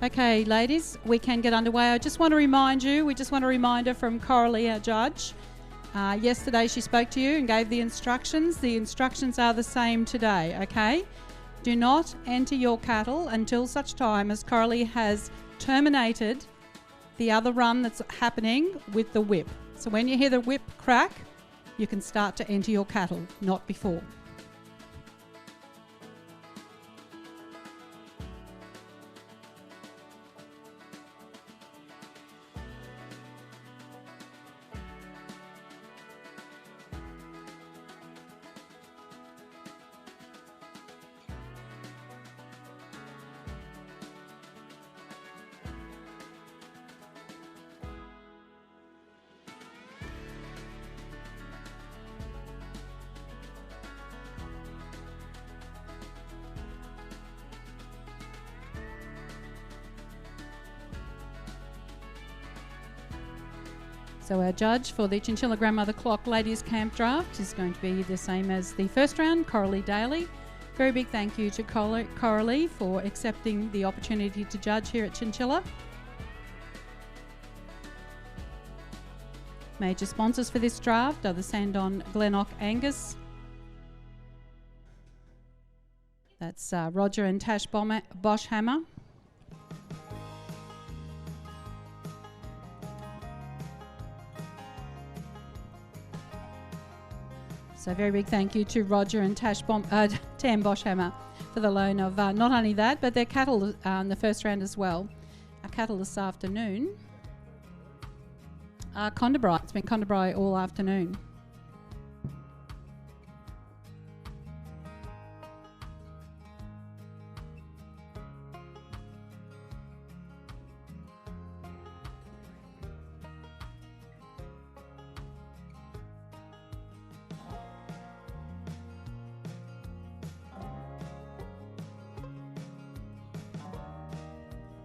Okay, ladies, we can get underway. I just want to remind you, we just want a reminder from Coralie, our judge. Yesterday she spoke to you and gave the instructions. The instructions are the same today, okay? Do not enter your cattle until such time as Coralie has terminated the other run that's happening with the whip. So when you hear the whip crack, you can start to enter your cattle, not before. So our judge for the Chinchilla Grandmother Clock Ladies Campdraft is going to be the same as the first round, Coralie Daly. Very big thank you to Coralie for accepting the opportunity to judge here at Chinchilla. Major sponsors for this draft are the Sandon Glennock Angus. That's Roger and Tash Boschhammer. So very big thank you to Roger and Tam Boschhammer for the loan of not only that, but their cattle in the first round as well. Our cattle this afternoon are Condabri. It's been Condabri all afternoon.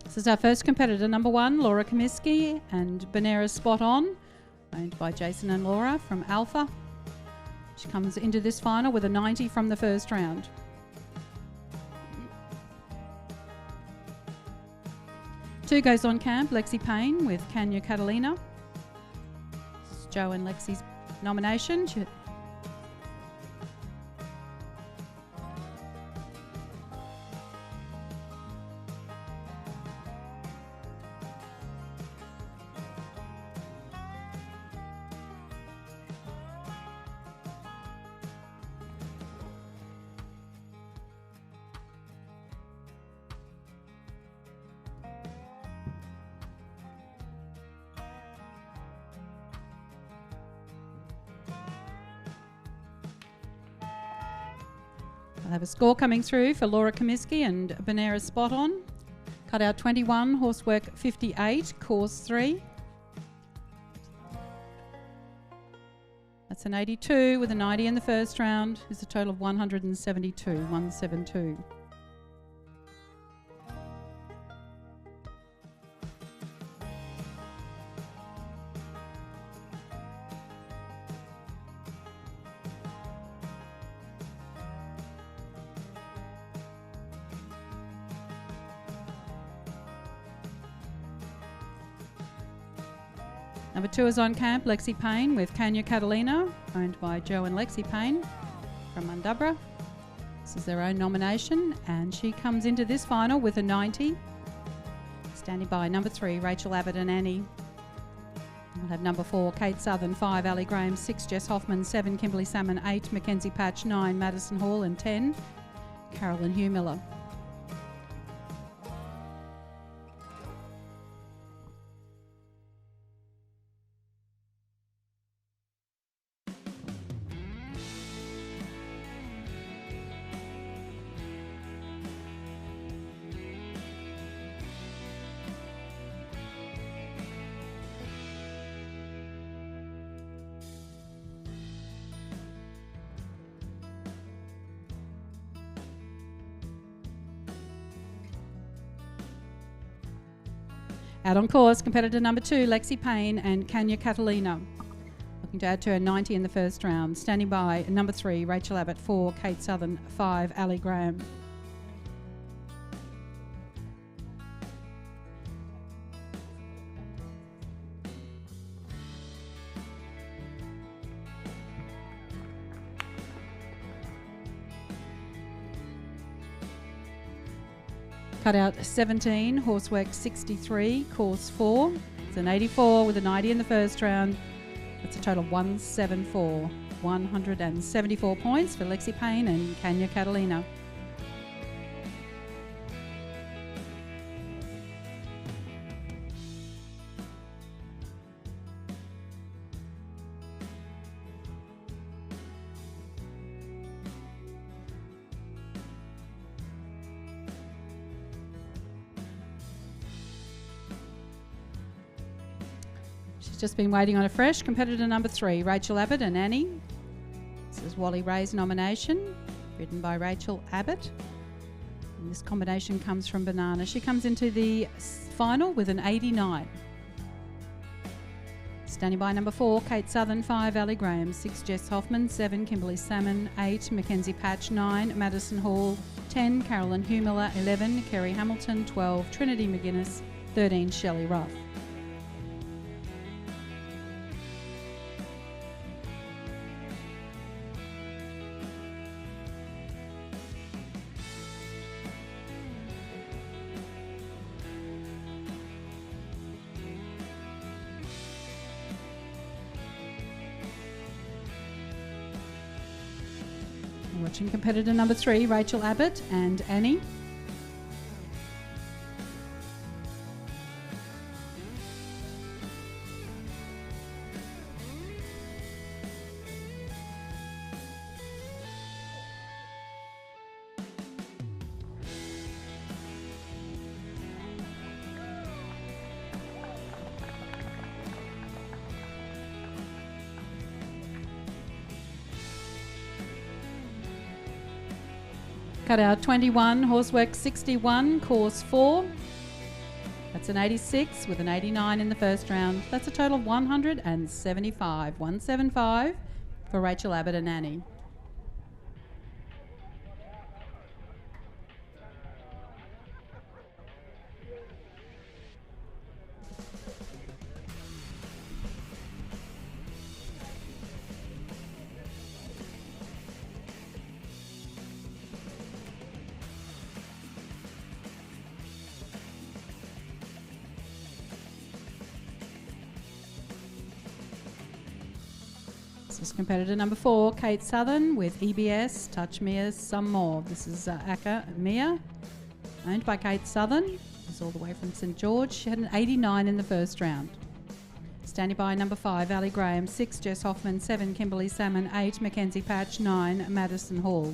This is our first competitor, number 1, Laura Comiskey and BOONARA Spot On, owned by Jason and Laura from Alpha. She comes into this final with a 90 from the first round. Two goes on camp, Lexi Payne with KANYA CATOLENA. This is Joe and Lexi's nomination. I have a score coming through for Laura Comiskey and BOONARA Spot On. Cut out 21, horsework 58, course 3. That's an 82 with a 90 in the first round. Is a total of 172, 172. Number 2 is on camp, Lexi Payne with KANYA CATOLENA, owned by Joe and Lexi Payne from Mundubra. This is their own nomination, and she comes into this final with a 90. Standing by number 3, Rachael, Abbott and Annie. We'll have number 4, Kate Southern, 5, Ali Graham, 6, Jess Hoffmann, 7, Kimberley Sammon, 8, Mackensie Patch, 9, Madison Hall and 10, Carolyn Heumiller. Out on course, competitor number 2, Lexi Payne and KANYA CATOLENA. Looking to add to her 90 in the first round. Standing by, number 3, Rachael Abbott, 4, Kate Southern, 5, Ali Graham. Cut out 17, horsework 63, course 4. It's an 84 with a 90 in the first round. That's a total of 174. 174 points for Lexi Payne and KANYA CATOLENA. Just been waiting on a fresh. Competitor number 3, Rachael Abbott and Annie. This is Wally Ray's nomination, written by Rachael Abbott. And this combination comes from Banana. She comes into the final with an 89. Standing by number 4, Kate Southern, 5, Ali Graham, 6, Jess Hoffmann, 7, Kimberley Sammon, 8, Mackensie Patch, 9, Madison Hall, 10, Carolyn Heumiller, 11, Kerrie Hamilton, 12, Trinity Mcinnes, 13, Shelley Ruff. Watching competitor number 3, Rachael Abbott and Annie. Cut out 21, horsework 61, course 4. That's an 86 with an 89 in the first round. That's a total of 175. 175 for Rachael Abbott and Annie. This is competitor number 4, Kate Southern with EBS, Touch Me Some More. This is Aka Mia, owned by Kate Southern. She's all the way from St George. She had an 89 in the first round. Standing by number 5, Ali Graham, 6, Jess Hoffmann, 7, Kimberley Sammon, 8, Mackensie Patch, 9, Madison Hall.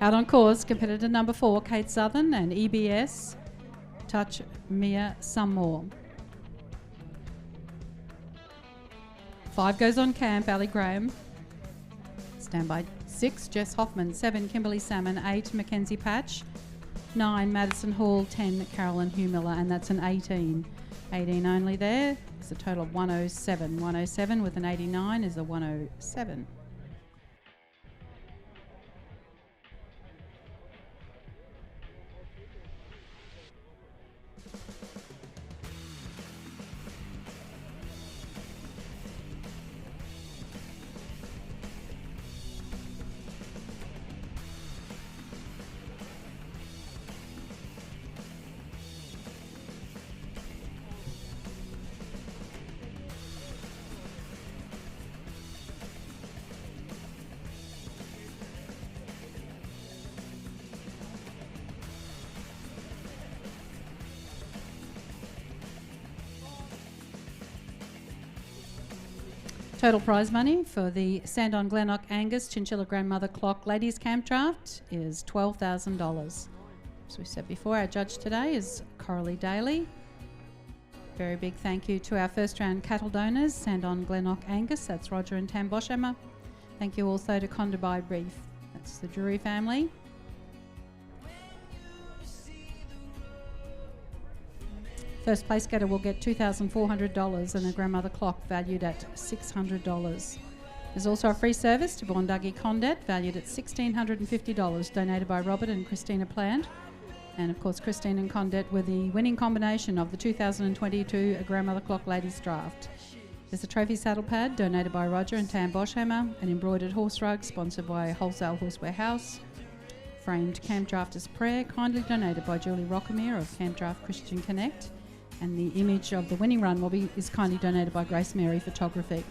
Out on course, competitor number 4, Kate Southern and EBS, TOUCHMIASOMEMORE. 5 goes on camp, Ali Graham. Standby 6, Jess Hoffmann. 7, Kimberley Sammon. 8, Mackensie Patch. 9, Madison Hall. 10, Carolyn Heumiller, and that's an 18. 18 only there. It's a total of 107. 107 with an 89 is a 107. Total prize money for the Sandon Glennock Angus Chinchilla Grandmother Clock Ladies Campdraft is $12,000. As we said before, our judge today is Coralie Daly. Very big thank you to our first round cattle donors, Sandon Glennock Angus, that's Roger and Tam Boschhammer. Thank you also to Condaby Reef, that's the Drury family. First place getter will get $2,400 and a grandmother clock valued at $600. There's also a free service to Boondara Condet valued at $1,650, donated by Robert and Christina Plant. And of course, Christine and Condet were the winning combination of the 2022 Grandmother Clock Ladies Draft. There's a trophy saddle pad donated by Roger and Tam Boschhammer, an embroidered horse rug sponsored by Wholesale Horseware House, framed Campdrafter's Prayer kindly donated by Julie Rockemere of Campdraft Christian Connect, and the image of the winning run is kindly donated by Grace Mary Photography.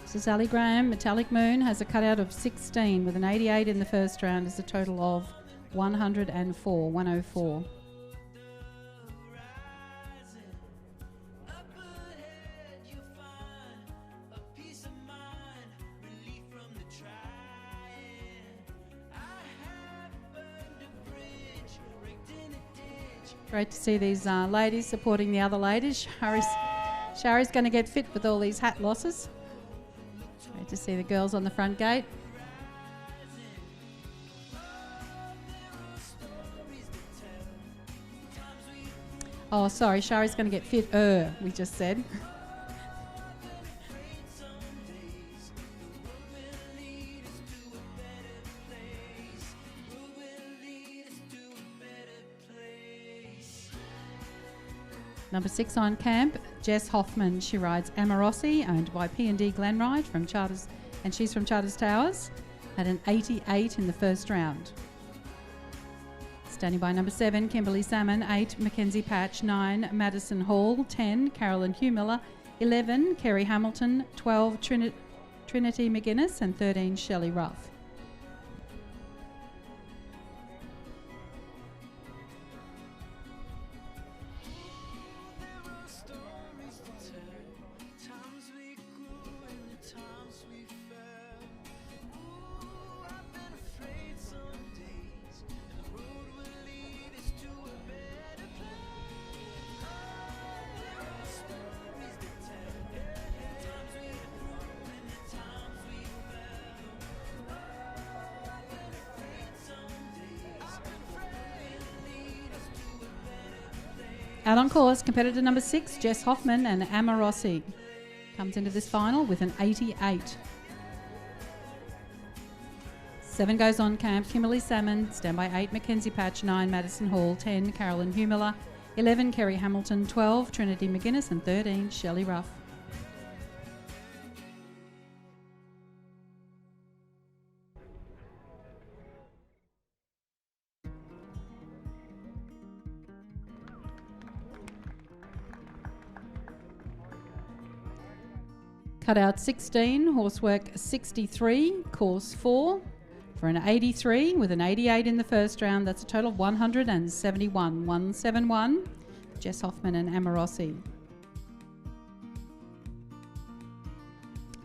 This is Ali Graham. Metallic Moon has a cutout of 16 with an 88 in the first round is a total of 104, 104. Great to see these ladies supporting the other ladies. Shari's going to get fit with all these hat losses. Great to see the girls on the front gate. Oh, sorry, Shari's going to get fit. We just said. Number 6 on camp, Jess Hoffmann. She rides AMROSI, owned by P&D Glenride from Charters, and she's from Charters Towers, at an 88 in the first round. Standing by number 7, Kimberley Sammon. 8, Mackensie Patch. 9, Madison Hall. 10, Carolyn Heumiller. 11, Kerrie Hamilton. 12, Trinity Mcinnes, and 13, Shelley Ruff. Out on course, competitor number 6, Jess Hoffmann and AMROSI, comes into this final with an 88. 7 goes on camp, Kimberley Sammon. Stand by 8, Mackensie Patch. 9, Madison Hall. 10, Carolyn Heumiller. 11, Kerrie Hamilton. 12, Trinity Mcinnes, and 13, Shelley Ruff. Cut out 16, horsework 63, course 4, for an 83 with an 88 in the first round. That's a total of 171. 171, Jess Hoffmann and AMROSI.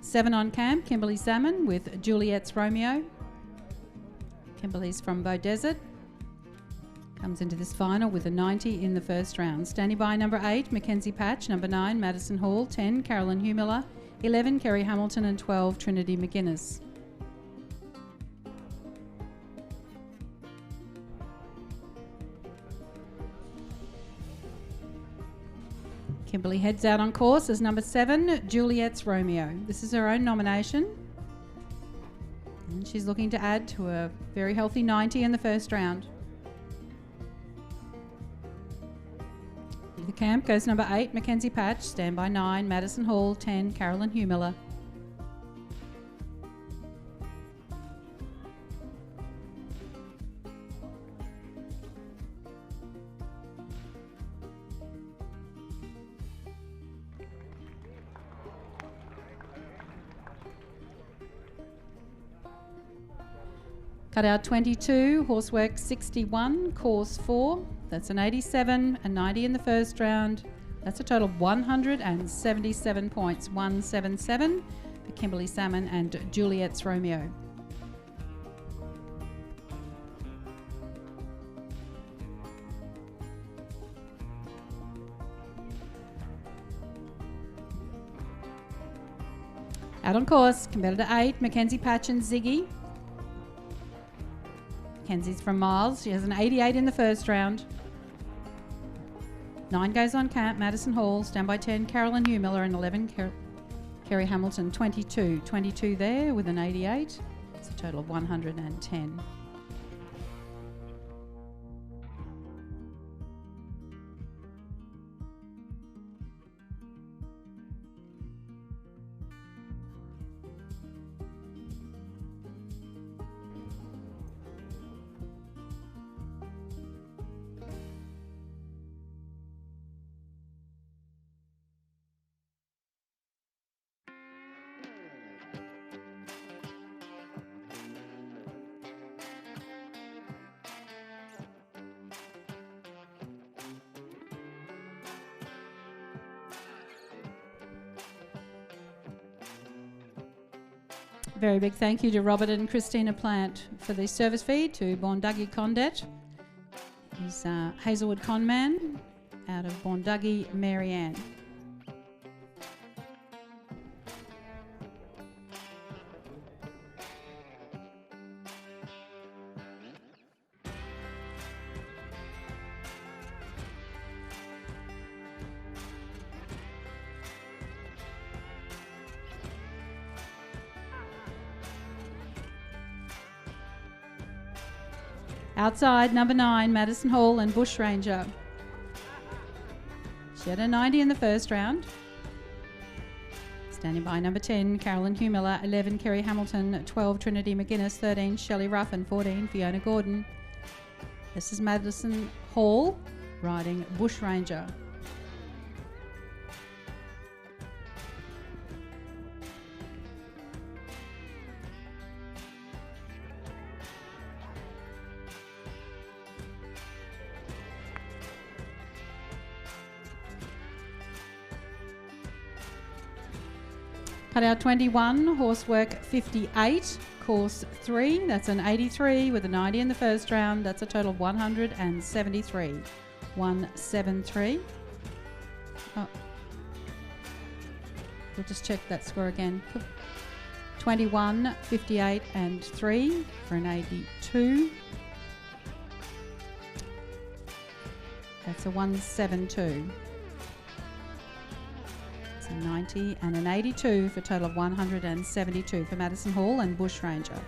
7 on camp, Kimberley Sammon with JULIETTE'S ROMEO. Kimberley's from Bow Desert. Comes into this final with a 90 in the first round. Standing by number 8, Mackensie Patch. Number 9, Madison Hall. 10, Heumiller. 11, Kerrie Hamilton. And 12, Trinity Mcinnes. Kimberley heads out on course as number 7, JULIETTE'S ROMEO. This is her own nomination. And she's looking to add to a very healthy 90 in the first round. The camp goes number 8, Mackensie Patch. Stand by 9, Madison Hall. 10, Heumiller. Cut out 22, horsework 61, course 4. That's an 87, a 90 in the first round. That's a total of 177 points. 177 for Kimberley Sammon and JULIETTE'S ROMEO. Out on course, competitor 8, Mackensie Patch and ZIGGY. Mackenzie's from Miles. She has an 88 in the first round. 9 goes on camp, Madison Hall. Stand by 10, Heumiller. And 11, Kerrie Hamilton. 22. 22 there with an 88. It's a total of 110. Very big thank you to Robert and Christina Plant for the service feed, to Boonduggy Condet. He's Hazelwood Conman out of Boonduggy, Marianne. Outside, number 9, Madison Hall and Bushranger. She had a 90 in the first round. Standing by number 10, Heumiller. 11, Kerrie Hamilton. 12, Trinity Mcinnes. 13, Shelley Ruff. And 14, Fiona Gordon. This is Madison Hall riding Bushranger. Cut out 21, horsework 58, course 3. That's an 83 with a 90 in the first round. That's a total of 173. 173. Oh. We'll just check that score again. 21, 58 and 3 for an 82. That's a 172. 90 and an 82 for a total of 172 for Madison Hall and Bushranger.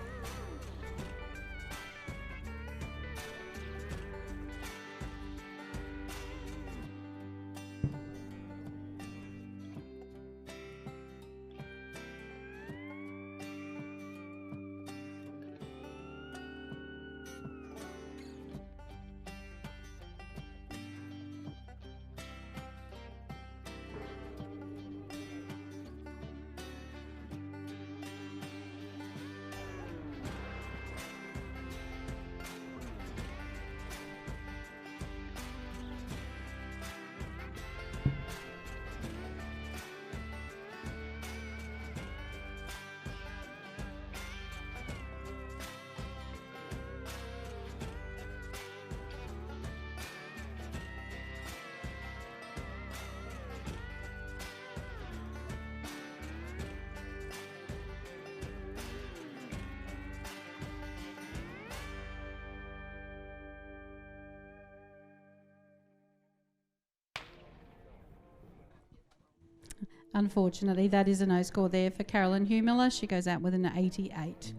Unfortunately, that is a no score there for Carolyn Heumiller. She goes out with an 88.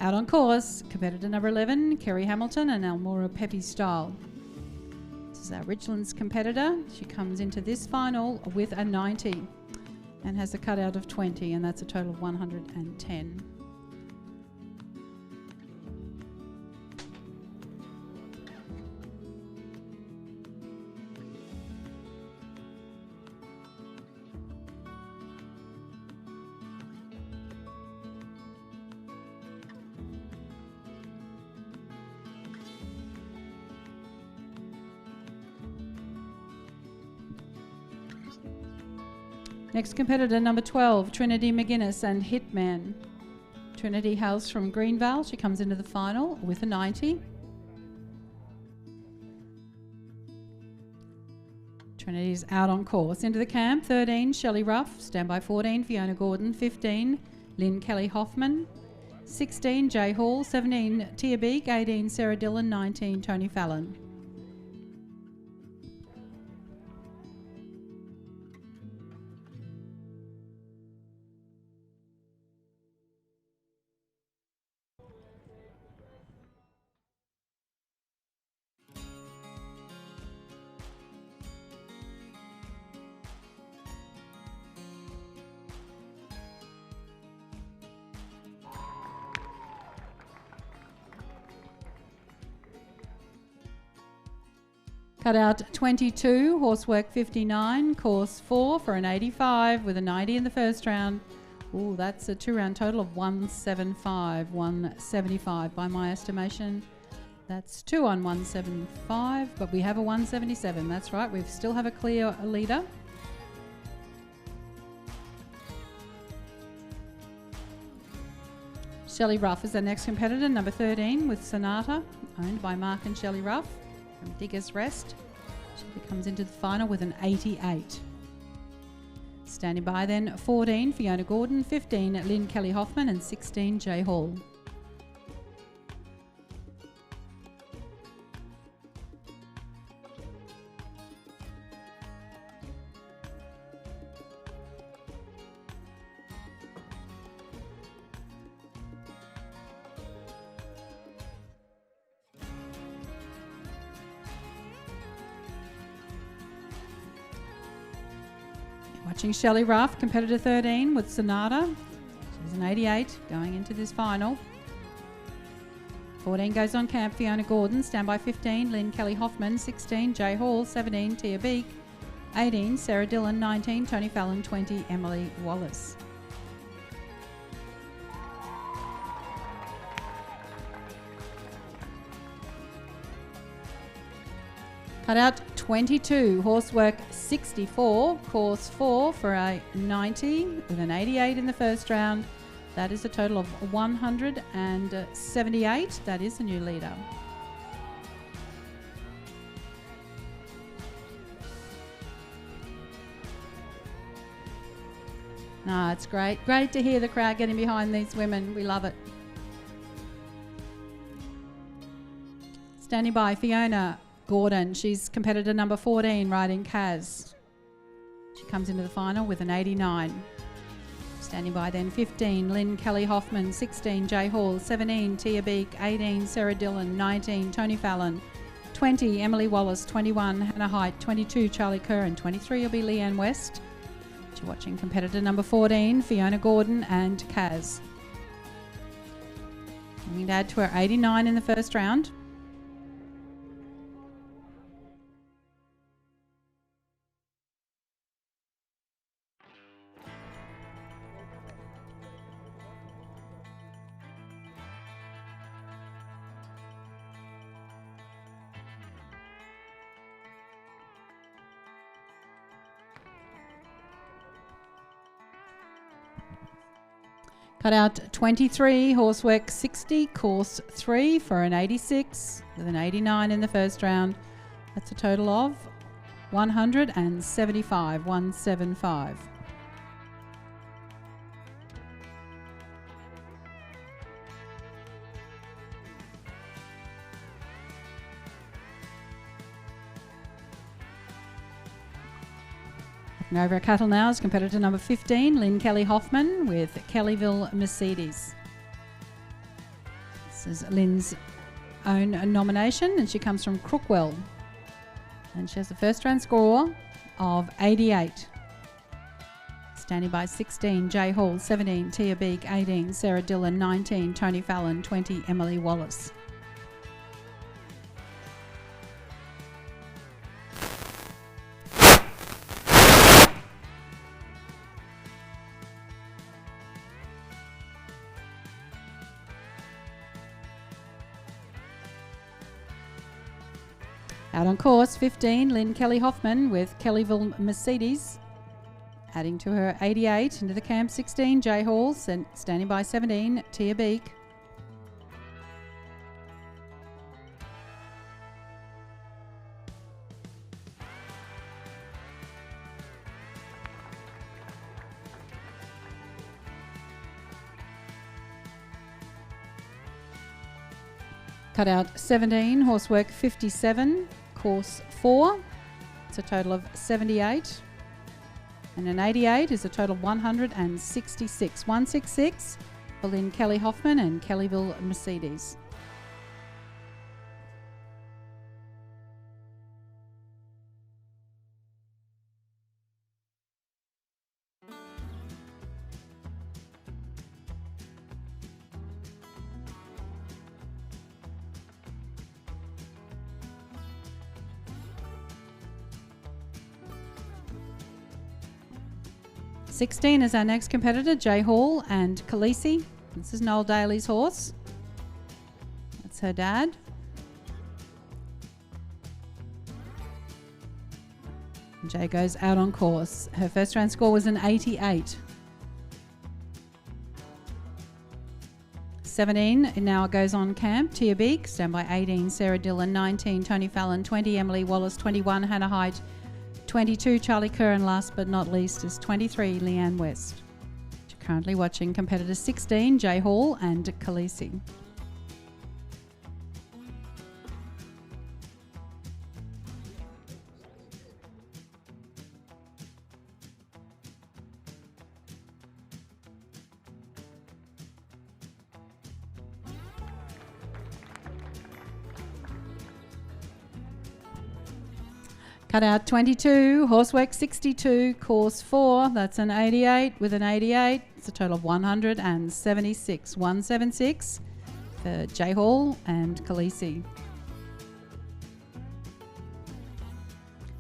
Out on course, competitor number 11, Kerrie Hamilton and ALMORA PEPPYS style. This is our Richlands competitor. She comes into this final with a 90 and has a cutout of 20, and that's a total of 110. Next competitor, number 12, Trinity, Mcinnes and HITMAN. Trinity hails from Greenvale. She comes into the final with a 90. Trinity's out on course. Into the camp, 13, Shelley Ruff. Standby 14, Fiona Gordon. 15, Lynn Kelly-Hofman. 16, Jay Hall. 17, Tia Beek. 18, Sarah Dillon. 19, Tony Fallon. Cut out 22, horsework 59, course 4 for an 85 with a 90 in the first round. Ooh, that's a 2-round total of 175, 175 by my estimation. That's 2 on 175, but we have a 177. That's right, we still have a clear leader. Shelley Ruff is the next competitor, number 13 with Sonata, owned by Mark and Shelley Ruff. From Diggers Rest. She comes into the final with an 88. Standing by then, 14, Fiona Gordon, 15, Lynn Kelly-Hofman and 16, Jay Hall. Watching Shelley Ruff, competitor 13 with Sonata. She's an 88 going into this final. 14 goes on camp, Fiona Gordon. Standby 15, Lynn Kelly-Hofman. 16, Jay Hall. 17, Tia Beek. 18, Sarah Dillon. 19, Tony Fallon. 20, Emily Wallace. Cut out 22, horsework 64, course 4 for a 90 with an 88 in the first round. That is a total of 178. That is the new leader. No, it's great. Great to hear the crowd getting behind these women. We love it. Standing by, Fiona Gordon. She's competitor number 14, riding Kaz. She comes into the final with an 89. Standing by then, 15, Lynn Kelly-Hofman, 16, Jay Hall, 17, Tia Beek, 18, Sarah Dillon, 19, Tony Fallon, 20, Emily Wallace, 21, Hannah Height, 22, Charlie Kerr, and 23 will be Leanne West. You're watching competitor number 14, Fiona Gordon and Kaz. We need to add to her 89 in the first round. Cut out 23, horsework 60, course 3 for an 86 with an 89 in the first round. That's a total of 175, 175. Looking over at Cattle now is competitor number 15, Lynn Kelly-Hofman with Kellyville Mercedes. This is Lynn's own nomination, and she comes from Crookwell. And she has a first round score of 88. Standing by, 16, Jay Hall, 17, Tia Beek, 18, Sarah Dillon, 19, Tony Fallon, 20, Emily Wallace. Out on course, 15, Lynn Kelly-Hofman with Kellyville Mercedes. Adding to her 88 into the camp, 16, Jay Hall, standing by, 17, Tia Beek. Cut out 17, horsework 57, course 4. It's a total of 78. And an 88 is a total of 166. 166 for Lynn Kelly-Hofman and Kellyville Mercedes. (16) is our next competitor, Jay Hall and Khaleesi. This is Noel Daly's horse. That's her dad. And Jay goes out on course. Her first round score was an 88. 17 now goes on camp. Tia Beek, stand by, 18, Sarah Dillon, 19, Tony Fallon, 20, Emily Wallace, 21, Hannah Height, 22, Charlie Kerr, and last but not least is 23, Leanne West. You're currently watching competitor 16, Jay Hall and Khaleesi. Cut out 22, horsework 62, course 4. That's an 88 with an 88. It's a total of 176. 176 for Jay Hall and Khaleesi.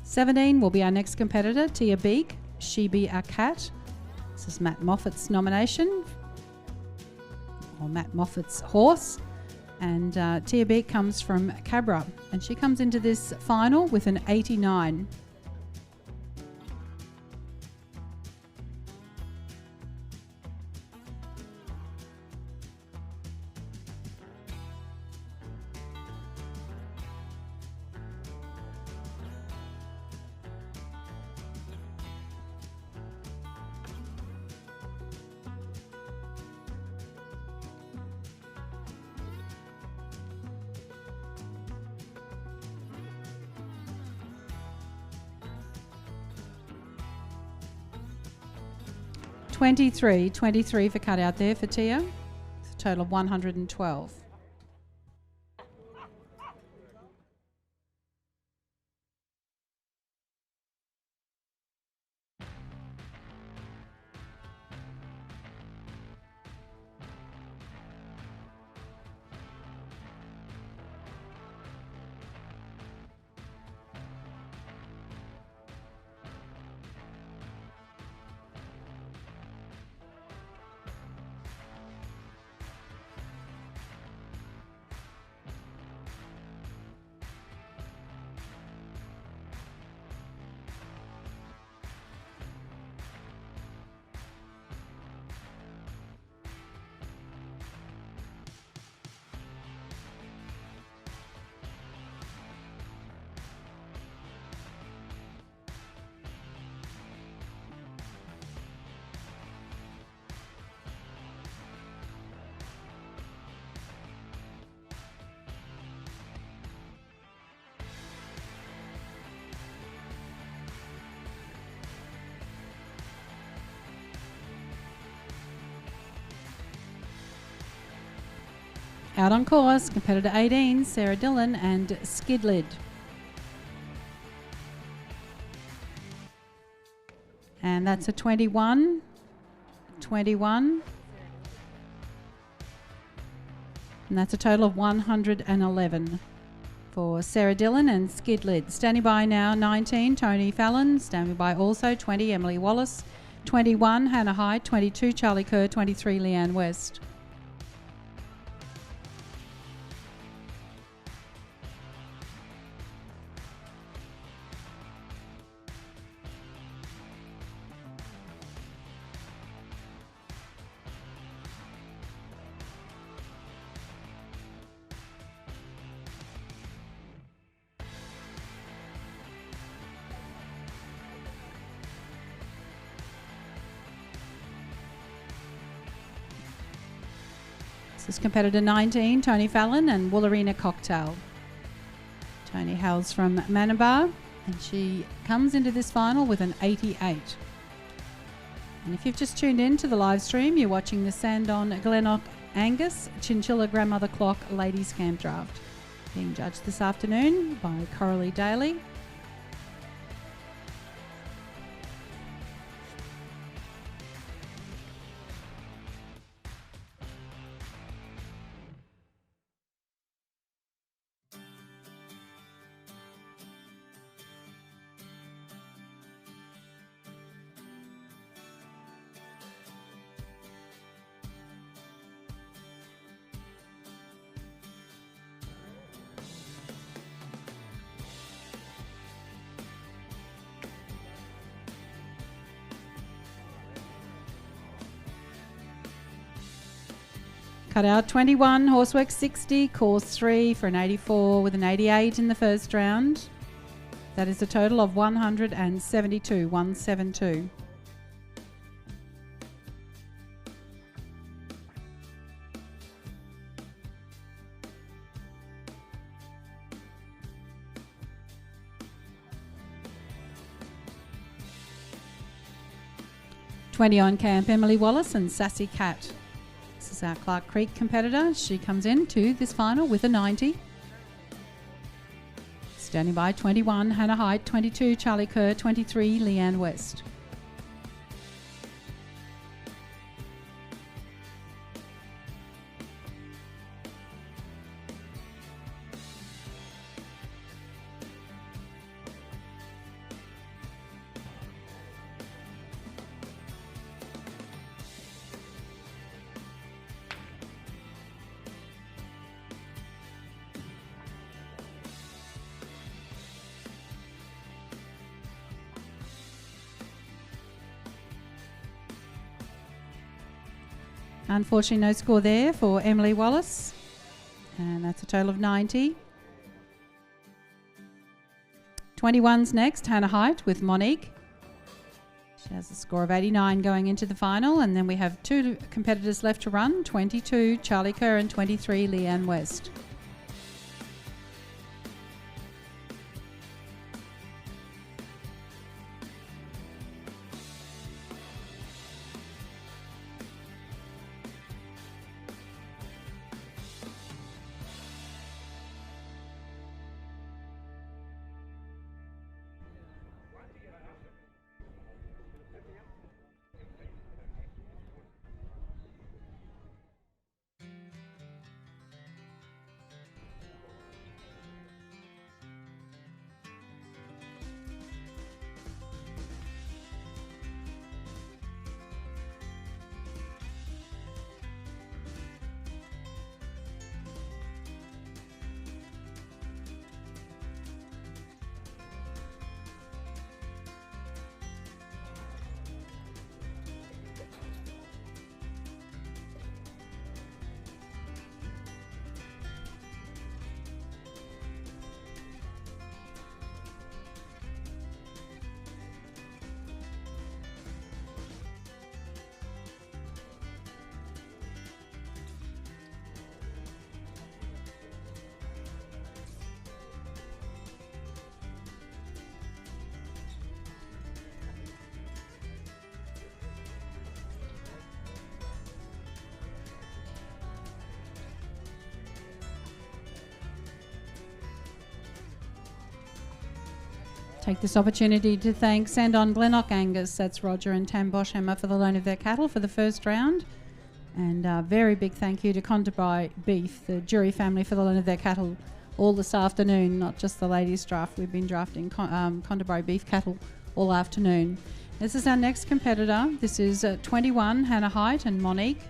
17 will be our next competitor, Tia Beek, She Be a Cat. This is Matt Moffat's nomination, or Matt Moffat's horse. And Tia Beek comes from Cabra, and she comes into this final with an 89. 23 for cut out there for Tia. It's a total of 112. Out on course, competitor 18, Sarah Dillon and Skidlid. And that's a 21. 21. And that's a total of 111 for Sarah Dillon and Skidlid. Standing by now, 19, Tony Fallon. Standing by also, 20, Emily Wallace. 21, Hannah Hyde. 22, Charlie Kerr. 23, Leanne West. This is competitor 19, Tony Fallon and Woolarina Cocktail. Tony hails from Manabar and she comes into this final with an 88. And if you've just tuned in to the live stream, you're watching the Sandon Glenlock Angus Chinchilla Grandmother Clock Ladies Campdraft, being judged this afternoon by Coralie Daly. Cut out 21, Horsework 60, Course 3 for an 84 with an 88 in the first round. That is a total of 172, 172. $20 on camp, Emily Wallace and Sassy Cat. This is our Clark Creek competitor. She comes into this final with a 90. Standing by 21, Hannah Hyde. 22, Charlie Kerr. 23, Leanne West. Unfortunately, no score there for Emily Wallace. And that's a total of 90. 21's next, Hannah Hyde with Monique. She has a score of 89 going into the final. And then we have two competitors left to run, 22, Charlie Kerr, and 23, Leanne West. Take this opportunity to thank Sandon Glennock Angus, that's Roger and Tam Boschhammer, for the loan of their cattle for the first round. And a very big thank you to Conterbury Beef, the jury family, for the loan of their cattle all this afternoon, not just the ladies' draft. We've been drafting Conterbury Beef cattle all afternoon. This is our next competitor. This is 21, Hannah Height and Monique.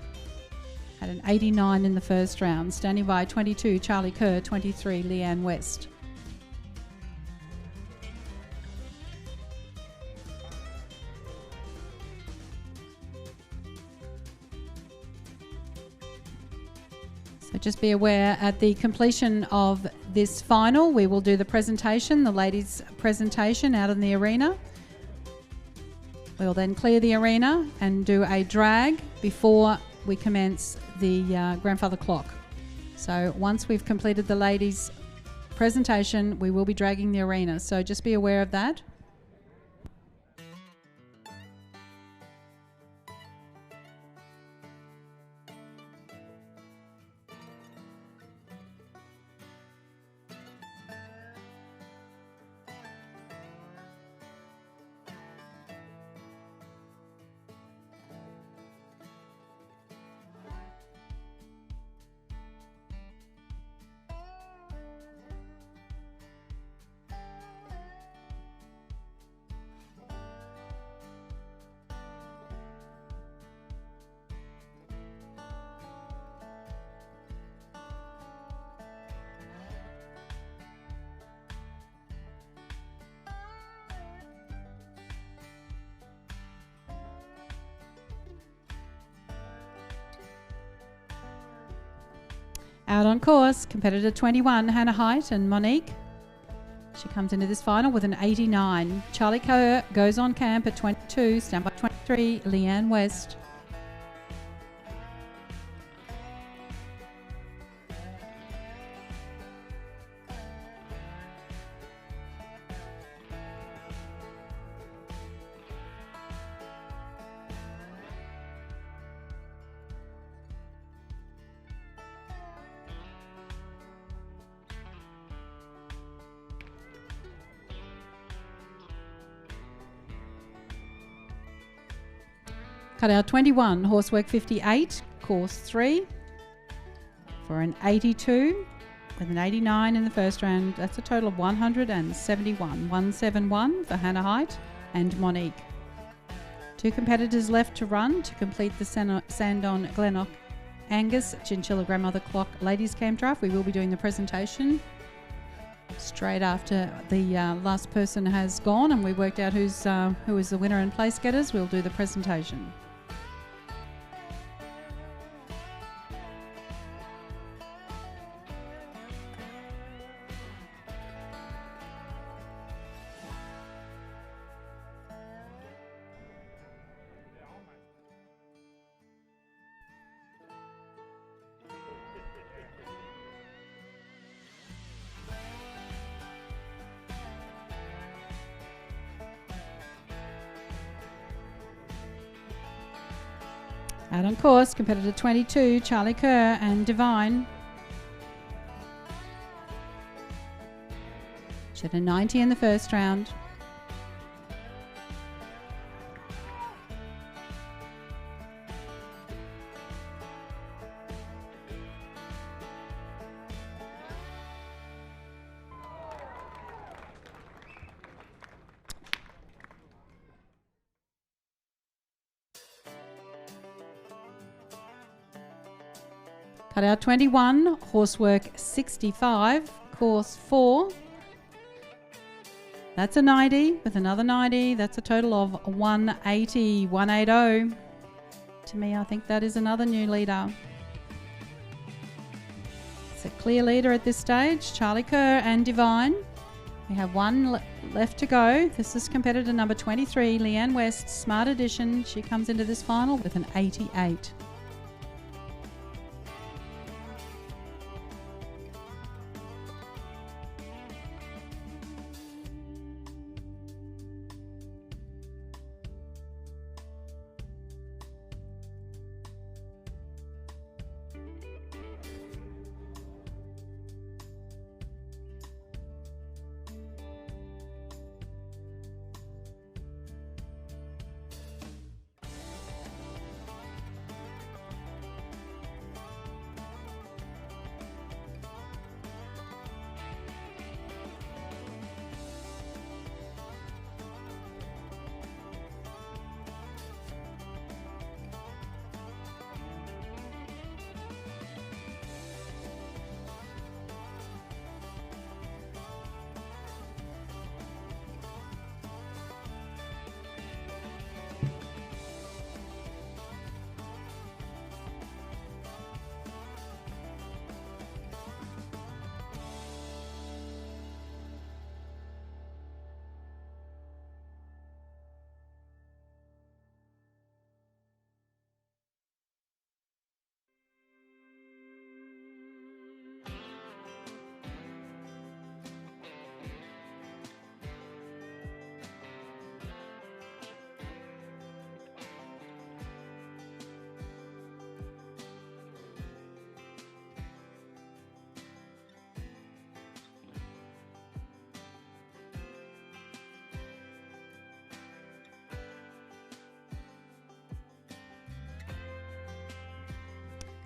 Had an 89 in the first round. Standing by 22, Charlie Kerr, 23, Leanne West. So just be aware, at the completion of this final, we will do the presentation, the ladies' presentation out in the arena. We'll then clear the arena and do a drag before we commence the grandfather clock. So once we've completed the ladies' presentation, we will be dragging the arena. So just be aware of that. Out on course, competitor 21, Hannah Height and Monique. She comes into this final with an 89. Charlie Kerr goes on camp at 22, stand by 23, Leanne West. Cut out 21, horsework 58, course 3 for an 82 with an 89 in the first round. That's a total of 171. 171 for Hannah Height and Monique. Two competitors left to run to complete the Sandon Glennock Angus Chinchilla Grandmother Clock Ladies Campdraft. We will be doing the presentation straight after the last person has gone and we worked out who is the winner and place getters. We'll do the presentation. Out on course, competitor 22, Charlie Kerr and Divine. She had a 90 in the first round. Cut out 21, horsework 65, course 4. That's a 90 with another 90. That's a total of 180, 180. To me, I think that is another new leader. It's a clear leader at this stage, Charlie Kerr and Divine. We have one left to go. This is competitor number 23, Leanne West, Smart Edition. She comes into this final with an 88.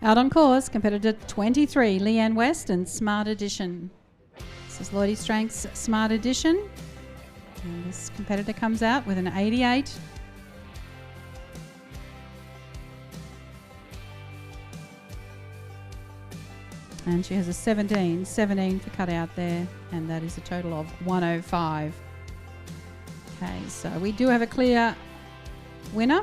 Out on course, competitor 23, Leanne West and Smart Edition. This is Lloydie Strength's Smart Edition. And this competitor comes out with an 88. And she has a 17 for cut out there, and that is a total of 105. Okay, so we do have a clear winner.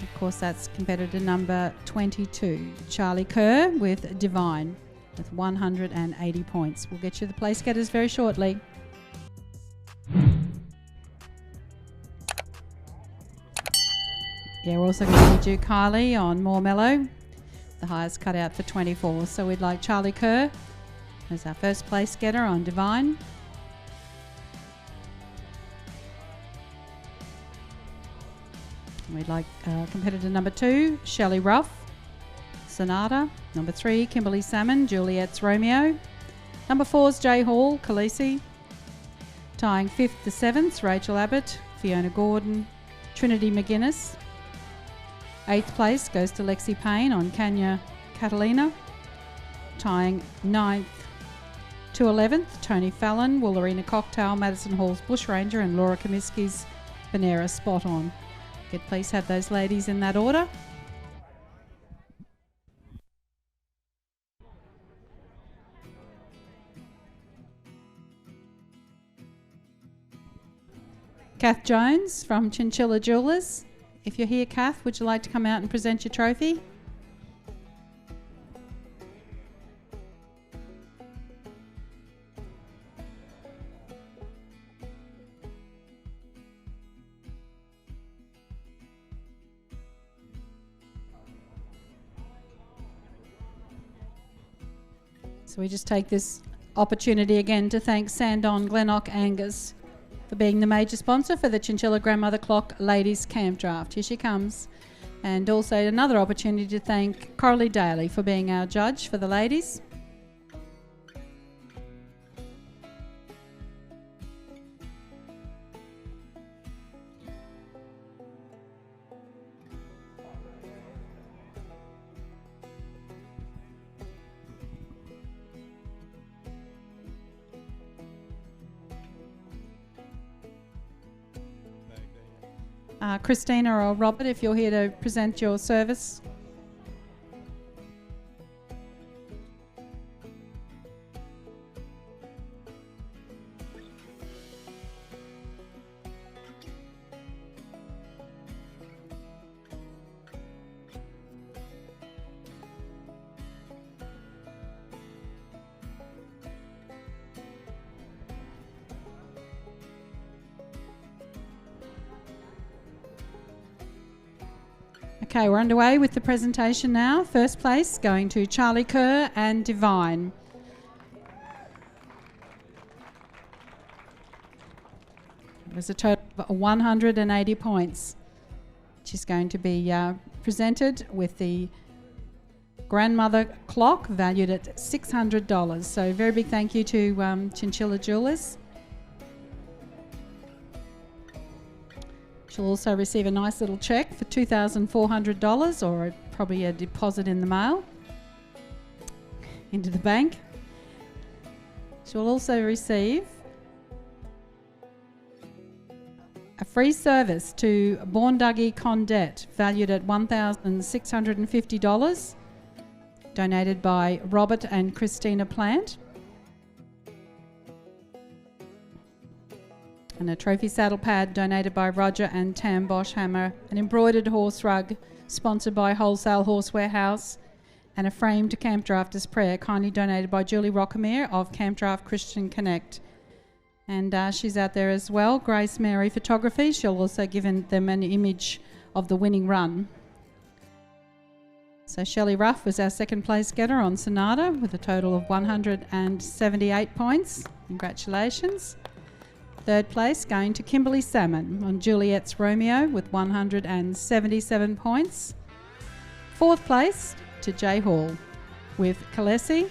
Of course, that's competitor number 22, Charlie Kerr with Divine with 180 points. We'll get you the place getters very shortly. Yeah, we're also going to need you, Kylie, on More Mellow. The highest cut out for 24. So we'd like Charlie Kerr as our first place getter on Divine. We'd like competitor number 2, Shelley Ruff, Sonata. Number 3, Kimberley Sammon, Juliette's Romeo. Number 4 is Jay Hall, Khaleesi. Tying 5th to 7th, Rachael Abbott, Fiona Gordon, Trinity Mcinnes. 8th place goes to Lexi Payne on KANYA, CATOLENA. Tying 9th to 11th, Tony Fallon, Woolarina Cocktail, Madison Hall's Bushranger, and Laura Comiskey's Boonara Spot On. Could please have those ladies in that order. Kath Jones from Chinchilla Jewelers. If you're here, Kath, would you like to come out and present your trophy? So we just take this opportunity again to thank Sandon Glennock Angus for being the major sponsor for the Chinchilla Grandmother Clock Ladies Campdraft. Here she comes. And also another opportunity to thank Coralie Daly for being our judge for the ladies. Christina or Robert, if you're here to present your service. Okay, we're underway with the presentation now. First place going to Charlie Kerr and Divine. It was a total of 180 points. She's going to be presented with the grandmother clock valued at $600. So very big thank you to Chinchilla Jewelers. She'll also receive a nice little cheque for $2,400, or probably a deposit in the mail into the bank. She'll also receive a free service to Bournduggy Condette valued at $1,650, donated by Robert and Christina Plant. And a trophy saddle pad donated by Roger and Tam Bosch Hammer, an embroidered horse rug sponsored by Wholesale Horse Warehouse, and a framed Campdrafters prayer kindly donated by Julie Rockamere of Campdraft Christian Connect. And she's out there as well, Grace Mary Photography. She'll also give them an image of the winning run. So Shelley Ruff was our second place getter on Sonata with a total of 178 points. Congratulations. Third place going to Kimberley Sammon on Juliette's Romeo with 177 points. Fourth place to Jay Hall with Khaleesi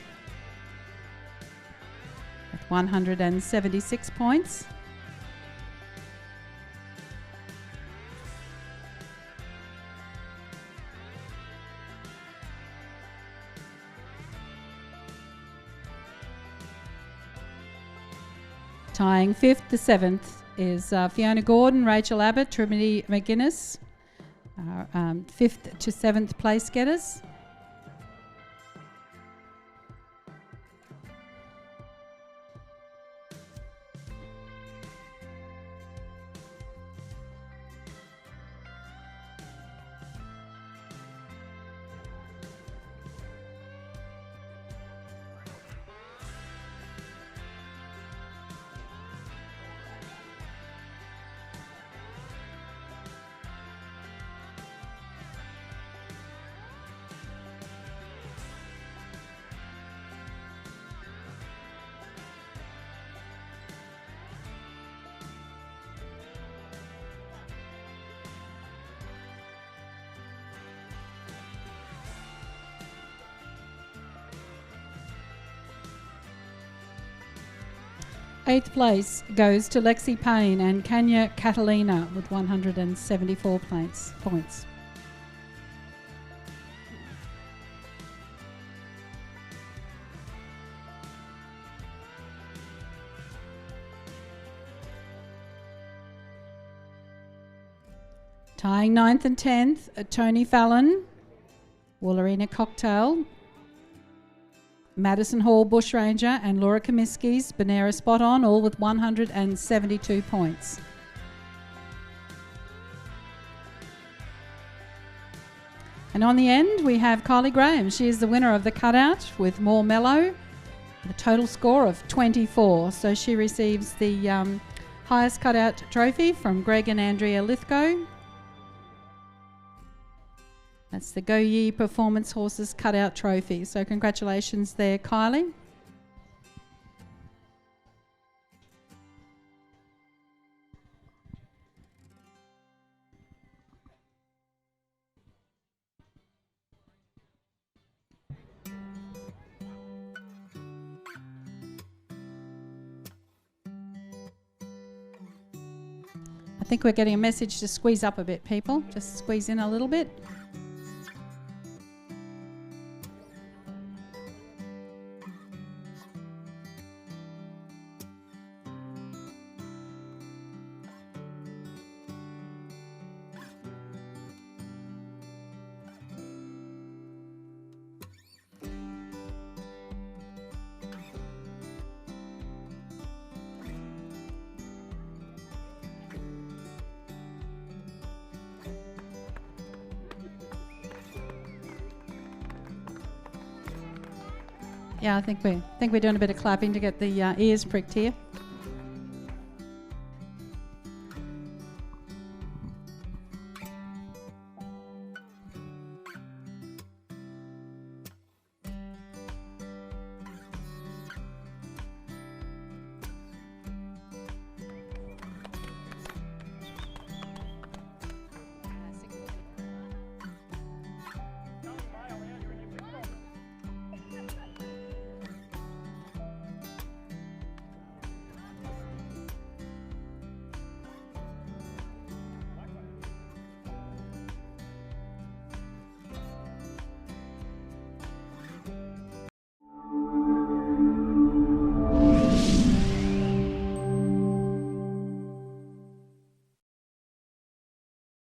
with 176 points. Tying 5th to 7th is Fiona Gordon, Rachael Abbott, Trinity Mcinnes, 5th to 7th place getters. Eighth place goes to Lexi Payne and KANYA CATOLENA with 174 points. Tying 9th and 10th, Tony Fallon, Woolarina Cocktail, Madison Hall Bushranger and Laura Comiskey's BOONARA Spot On, all with 172 points. And on the end we have Kylie Graham. She is the winner of the cutout with More Mellow, a total score of 24. So she receives the highest cutout trophy from Greg and Andrea Lithgow. That's the Go Ye Performance Horses Cutout Trophy. So congratulations there, Kylie. I think we're getting a message to squeeze up a bit, people. Just squeeze in a little bit. Yeah, I think we're doing a bit of clapping to get the ears pricked here.